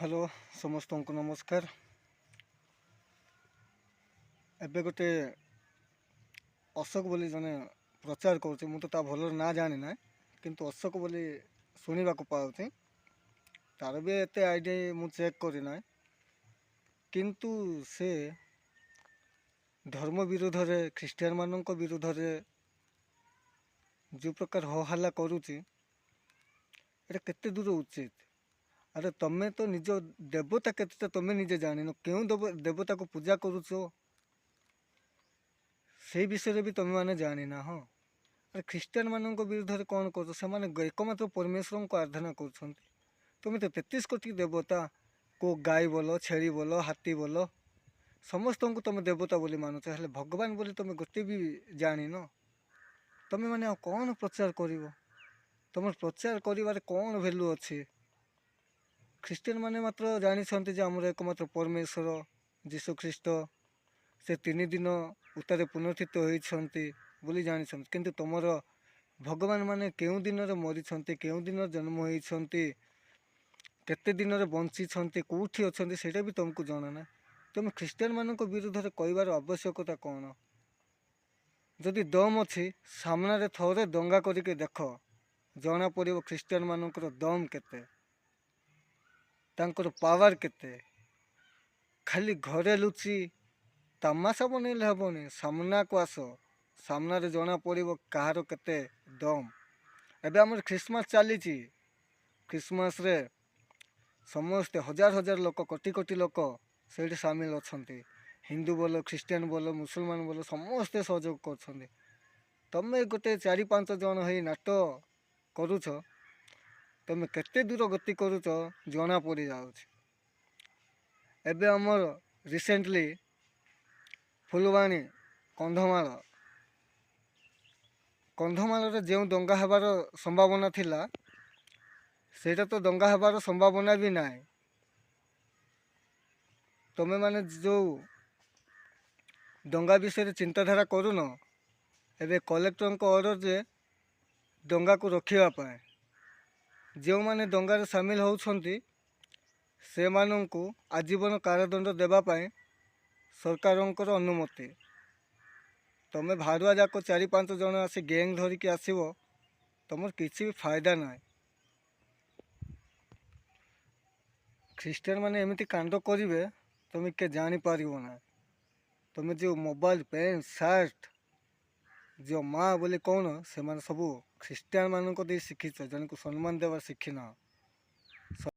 Hello समस्त को नमस्कार। एबे गोटे अशोक बोली जने प्रचार कर मुझे भल ना जानी ना किंतु अशोक बोली शुणा पाऊँ तार भी एत आईडिया मु चेक करना किंतु से धर्म विरोध रे ख्रीस्टियन मान विरोध रे जो प्रकार हल्ला करुच्ची केते दूर उचित। अरे तमें तो निज देवता के तमें निजे जान क्यों देवता को पूजा करुच से विषय भी तुम्हें मैंने जानी ना। हाँ अरे ख्रीस्टियन मान विरुद्ध में कौन कर एकमात्र परमेश्वर को आराधना कर तुम्हें तो 33 कोटी देवता को गाय बोल छेली बोल हाथी बोल समस्त को तुम देवता बोली मानुच हेले भगवान बोली तुम गोटे भी जानी न तुम्हें मैंने कौन प्रचार कर तुम प्रचार कर कौन भैल्यू अच्छी। ख्रीस्टियन माने मात्र जानी आमर एकमात्र परमेश्वर जीशु ख्रीस्ट से 3 दिन उत्तर पुनर्थित होती बोली जानी किंतु तुमर भगवान माने केउं दिन मरी केउं दिन जन्म होती केते दिन बंची कौटी अच्छा से भी तुमको जना ना। तुम ख्रीस्टियन मान विरुद्ध में कहबार आवश्यकता कौन जदि दम अच्छी सामने थोड़े दंगा करके देख जना पड़ो ख्रीस्टियन मानकर दम केते तांकर पावर केते खाली घरे लुचि तमाशा बनइले हेबनी सामना को आस सामने जना पड़ो कहार केते दम। एबे आमर ख्रिस्मस चली ख्रिस्मस रे समस्ते हजार हजार लोक कोटी कोटी लोक से सामिल अच्छा हिंदू बोल ख्रीस्टियन बोल मुसलमान बोल समस्ते सहयोग कर तमें गोटे 4-5 जन हो नाट करुच तुम केते दूर गति करुच जना पड़ जाऊँ। एबे आमर रिसेंटली फुलवाणी कंधमाल जो दंगा हबार संभावना थिला सेटा तो दंगा हबार संभावना भी ना। तुम्हें माने जो दंगा विषय चिंताधारा करुन एबे कलेक्टर ऑर्डर जे दंगा को रखापी जो माने दंगार सामिल होती से मानू आजीवन कारादंड देवाई सरकार अनुमति। तुम्हें भारुआ जाक 4-5 जन आसी गैंग धरिकी आसब तुम किसी भी फायदा ना। ख्रीस्टियन माने एमती कांड करेंगे तुम्हें के जापर ना। तुम्हें जो मोबाइल पैंट सार्ट जो माँ बोली कौन से सब ख्रीस्टियन मान शिखीच जन को सम्मान देवार शिखिन।